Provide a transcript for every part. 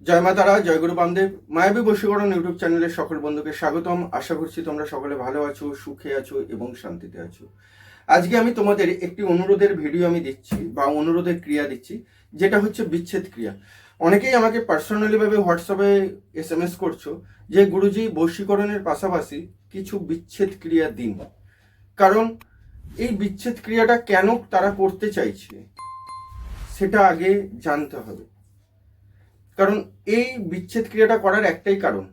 জয় মা তারা, জয় গুরু বামদেব। মায়াবী বশীকরণ ইউটিউব চ্যানেলের সকল বন্ধুকে স্বাগতম। আশা করছি তোমরা সকলে ভালো আছো, সুখে আছো এবং শান্তিতে আছো। আজকে আমি তোমাদের একটি অনুরোধের ভিডিও আমি দিচ্ছি বা অনুরোধের ক্রিয়া দিচ্ছি, যেটা হচ্ছে বিচ্ছেদ ক্রিয়া। অনেকেই আমাকে পার্সোনালি ভাবে হোয়াটসঅ্যাপে SMS করছো যে গুরুজি বশীকরণের পাশাপাশি কিছু বিচ্ছেদ ক্রিয়া দিন। কারণ এই বিচ্ছেদ ক্রিয়াটা কেন তারা করতে চাইছে সেটা আগে জানতে হবে। কারণ এই বিচ্ছেদ ক্রিয়াটা করার একটাই কারণ,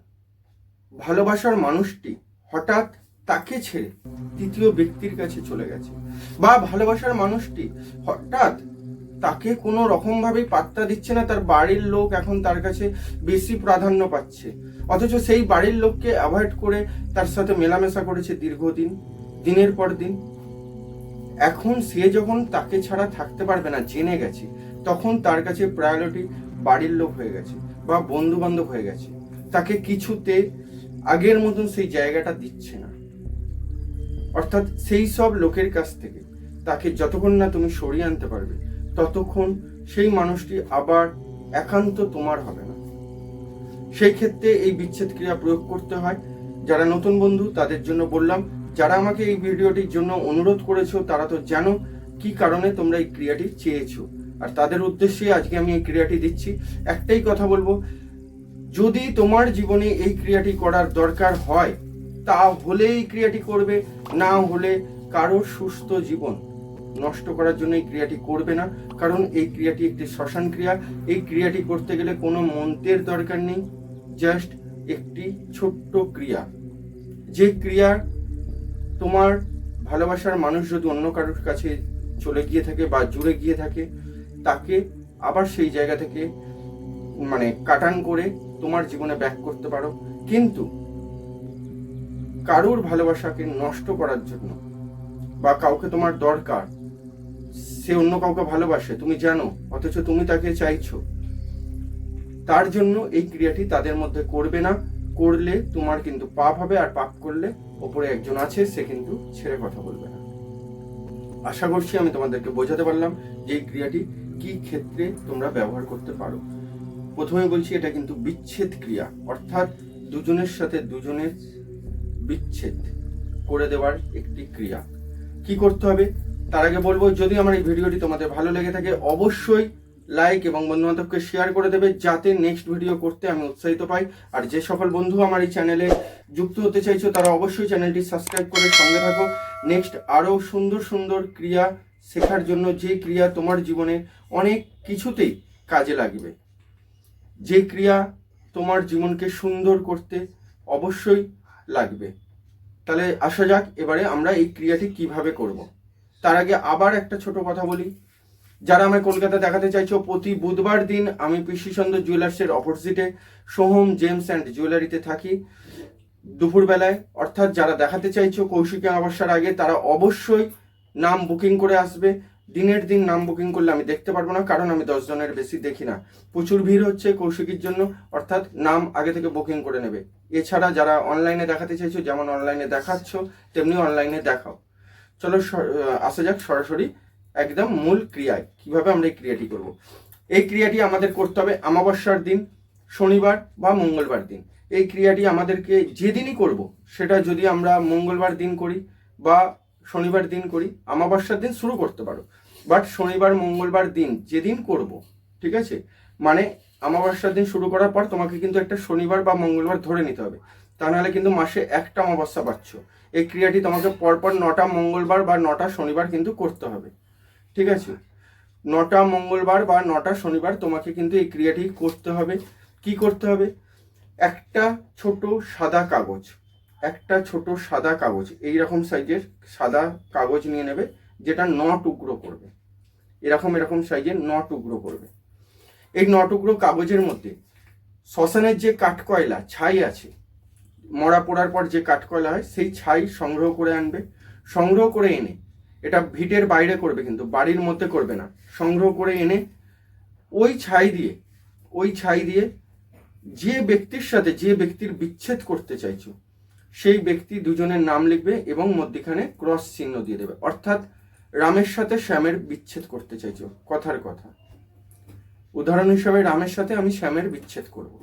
ভালোবাসার মানুষটি হঠাৎ তাকে ছেড়ে তৃতীয় ব্যক্তির কাছে চলে গেছে, বা ভালোবাসার মানুষটি হঠাৎ তাকে কোনো রকমভাবেই পাত্তা দিচ্ছে না। তার বাড়ির লোক এখন তার কাছে বেশি প্রাধান্য পাচ্ছে, অথচ সেই বাড়ির লোককে অ্যাভয়েড করে তার সাথে মেলামেশা করেছে দীর্ঘদিন, দিনের পর দিন। এখন সে যখন তাকে ছাড়া থাকতে পারবে না জেনে গেছে, তখন তার কাছে প্রায়োরিটি বাড়ির লোক হয়ে গেছে বা বন্ধু বান্ধব হয়ে গেছে। তাকে কিছুতে আগের মতন সেই জায়গাটা দিচ্ছে না। অর্থাৎ সেই সব লোকের কাছ থেকে তাকে যতক্ষণ না তুমি সরিয়ে আনতে পারবে, ততক্ষণ সেই মানুষটি আবার একান্ত তোমার হবে না। সেই ক্ষেত্রে এই বিচ্ছেদ ক্রিয়া প্রয়োগ করতে হয়। যারা নতুন বন্ধু তাদের জন্য বললাম, যারা আমাকে এই ভিডিওটির জন্য অনুরোধ করেছো তারা তো জানো কি কারণে তোমরা এই ক্রিয়াটি চেয়েছো, আর তাদের উদ্দেশ্যে আজকে আমি এই ক্রিয়াটি দিচ্ছি। একটাই কথা বলবো, যদি তোমার জীবনে এই ক্রিয়াটি করার দরকার হয় তাহলে এই ক্রিয়াটি করবে, না হলে কারো সুস্থ জীবন নষ্ট করার জন্য এই ক্রিয়াটি করবে না। কারণ এই ক্রিয়াটি একটি শ্মশান ক্রিয়া। এই ক্রিয়াটি করতে গেলে কোনো মন্ত্রের দরকার নেই, জাস্ট একটি ছোট্ট ক্রিয়া। যে ক্রিয়া তোমার ভালোবাসার মানুষ যদি অন্য কারোর কাছে চলে গিয়ে থাকে বা জুড়ে গিয়ে থাকে, তাকে আবার সেই জায়গা থেকে কাটান করে তোমার জীবনে ব্যাক করতে পারো। কিন্তু কারোর ভালোবাসাকে নষ্ট করার জন্য বা কাউকে তোমার দরকার, সে অন্য কাউকে ভালোবাসে তুমি জানো, অথচ তুমি তাকে চাইছো, তার জন্য এই ক্রিয়াটি তাদের মধ্যে করবে না। করলে তোমার কিন্তু পাপ হবে, আর পাপ করলে ওপরে একজন আছে, সে কিন্তু ছেড়ে কথা বলবে না। আশা করছি আমি তোমাদেরকে বোঝাতে পারলাম যে এই ক্রিয়াটি কি ক্ষেত্রে তোমরা ব্যবহার করতে পারো। প্রথমে বলছি, এটা কিন্তু বিচ্ছেদ ক্রিয়া, অর্থাৎ দুজনের সাথে দুজনের বিচ্ছেদ করে দেওয়ার একটি ক্রিয়া। কি করতে হবে তার আগে বলবো, যদি আমার এই ভিডিওটি তোমাদের ভালো লেগে থাকে অবশ্যই লাইক এবং বন্ধু বান্ধবকে শেয়ার করে দেবে, যাতে নেক্সট ভিডিও করতে আমি উৎসাহিত পাই। আর যে সকল বন্ধু আমার এই চ্যানেলে যুক্ত হতে চাইছো তারা অবশ্যই চ্যানেলটি সাবস্ক্রাইব করে সঙ্গে থাকো। নেক্সট আরও সুন্দর সুন্দর ক্রিয়া শেখার জন্য, যে ক্রিয়া তোমার জীবনে অনেক কিছুতেই কাজে লাগবে, যে ক্রিয়া তোমার জীবনকে সুন্দর করতে অবশ্যই লাগবে। তাহলে আসা যাক এবারে আমরা এই ক্রিয়াটি কিভাবে করব। তার আগে আবার একটা ছোট কথা বলি, যারা আমায় কলকাতা দেখাতে চাইছো, প্রতি বুধবার দিন আমি পিসি চন্দ্র জুয়েলার্সের অপোজিটে সোহম জেমস অ্যান্ড জুয়েলারিতে থাকি দুপুরবেলায়। অর্থাৎ যারা দেখাতে চাইছো কৌশিকী অমাবস্যার আগে, তারা অবশ্যই নাম বুকিং করে আসবে। দিনের দিন নাম বুকিং করলে আমি দেখতে পারবো না, কারণ আমি 10 জনের বেশি দেখি না। প্রচুর ভিড় হচ্ছে কৌশিকীর জন্য, অর্থাৎ নাম আগে থেকে বুকিং করে নেবে। এছাড়া যারা অনলাইনে দেখাতে চাইছো, যেমন অনলাইনে দেখাচ্ছ তেমনি অনলাইনে দেখাও। চলো আসা যাক সরাসরি একদম মূল ক্রিয়ায়, কিভাবে আমরা এই ক্রিয়াটি করব। এই ক্রিয়াটি আমাদের করতে হবে অমাবস্যার দিন, শনিবার বা মঙ্গলবার দিন। এই ক্রিয়াটি আমাদেরকে যেদিনই করব, সেটা যদি আমরা মঙ্গলবার দিন করি বা শনিবার দিন করি, অমাবস্যার দিন শুরু করতে পারো, বাট শনিবার মঙ্গলবার দিন যেদিন করব, ঠিক আছে, অমাবস্যার দিন শুরু করার পর তোমাকে কিন্তু একটা শনিবার বা মঙ্গলবার ধরে নিতে হবে, তা নাহলে কিন্তু মাসে একটা অমাবস্যা পাচ্ছ। এই ক্রিয়াটি তোমাকে পরপর 9টা মঙ্গলবার বা 9টা শনিবার কিন্তু করতে হবে, ঠিক আছে। 9টা মঙ্গলবার বা 9টা শনিবার তোমাকে কিন্তু এই ক্রিয়াটি করতে হবে। কি করতে হবে, একটা ছোট সাদা কাগজ, এইরকম সাইজের সাদা কাগজ নিয়ে নেবে, যেটা 9 টুকরো করবে, এরকম সাইজের 9 টুকরো করবে। এই 9 টুকরো কাগজের মধ্যে শ্মশানের যে কাঠকয়লা ছাই আছে, মরা পোড়ার পর যে কাঠকয়লা হয়, সেই ছাই সংগ্রহ করে আনবে। সংগ্রহ করে এনে, এটা ভিটের বাইরে করবে, কিন্তু বাড়ির মধ্যে করবে না। সংগ্রহ করে এনে ওই ছাই দিয়ে যে ব্যক্তির সাথে, যে ব্যক্তির বিচ্ছেদ করতে চাইছো, সেই ব্যক্তি দুজনের নাম লিখবে এবং মধ্যখানে ক্রস চিহ্ন দিয়ে দেবে। অর্থাৎ রামের সাথে শ্যামের বিচ্ছেদ করতে চাইছো, কথার কথা। উদাহরণ হিসাবে রামের সাথে আমি শ্যামের বিচ্ছেদ করব,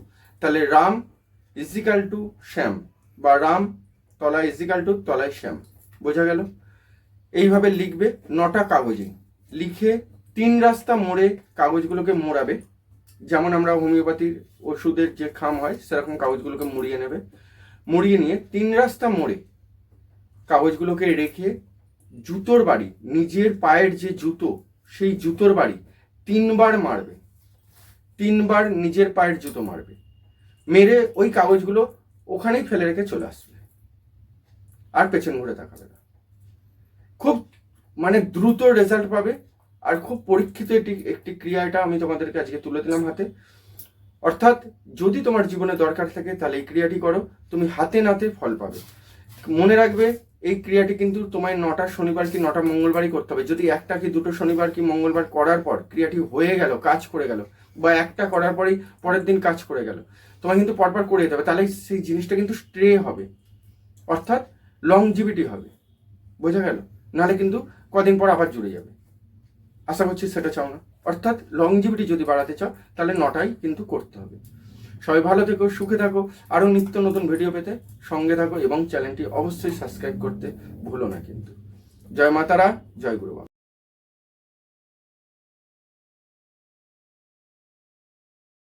তাহলে রাম ইজিক্যাল টু শ্যাম, বা রাম তলায় ইজিক্যাল টু তলায় শ্যাম। বোঝা গেল? এইভাবে লিখবে 9টা কাগজে, লিখে 3 রাস্তা মোড়ে কাগজগুলোকে মোড়াবে। যেমন আমরা হোমিওপ্যাথির ওষুধের যে খাম হয় সেরকম কাগজগুলোকে মুড়িয়ে নেবে। মুড়িয়ে নিয়ে 3 রাস্তা মোড়ে কাগজগুলোকে রেখে জুতোর বাড়ি, নিজের পায়ের যে জুতো সেই জুতোর বাড়ি 3 বার মারবে। 3 বার নিজের পায়ের জুতো মারবে, মেরে ওই কাগজগুলো ওখানেই ফেলে রেখে চলে আসবে, আর পেছন ঘুরে তাকাবে না। খুব দ্রুত রেজাল্ট পাবে, আর খুব পরীক্ষিত একটি ক্রিয়া। এটা আমি তোমাদেরকে আজকে তুলে দিলাম হাতে। অর্থাৎ যদি তোমার জীবনে দরকার থাকে তাহলে এই ক্রিয়াটি করো, তুমি হাতে নাতে ফল পাবে। মনে রাখবে এই ক্রিয়াটি কিন্তু তোমায় 9টা শনিবার কি 9টা মঙ্গলবারই করতে হবে। যদি 1টা কি 2টো শনিবার কি মঙ্গলবার করার পর ক্রিয়াটি হয়ে গেল, কাজ করে গেল, বা 1টা করার পরেই পরের দিন কাজ করে গেল, তোমায় কিন্তু পরপর করে যেতে হবে, তাহলে সেই জিনিসটা কিন্তু স্ট্রে হবে, অর্থাৎ লংজিভিটি হবে। বোঝা গেল? নাহলে কিন্তু কদিন পর আবার জুড়ে যাবে। আশা করছি সেটা চাও না। অর্থাৎ লংজিভিটি যদি বাড়াতে চাও তাহলে 9টাই কিন্তু করতে হবে। সবাই ভালো থেকো, সুখে থাকো। আরও নিত্য নতুন ভিডিও পেতে সঙ্গে থাকো এবং চ্যানেলটি অবশ্যই সাবস্ক্রাইব করতে ভুলো না কিন্তু। জয় মাতারা, জয় গুরু বাবা।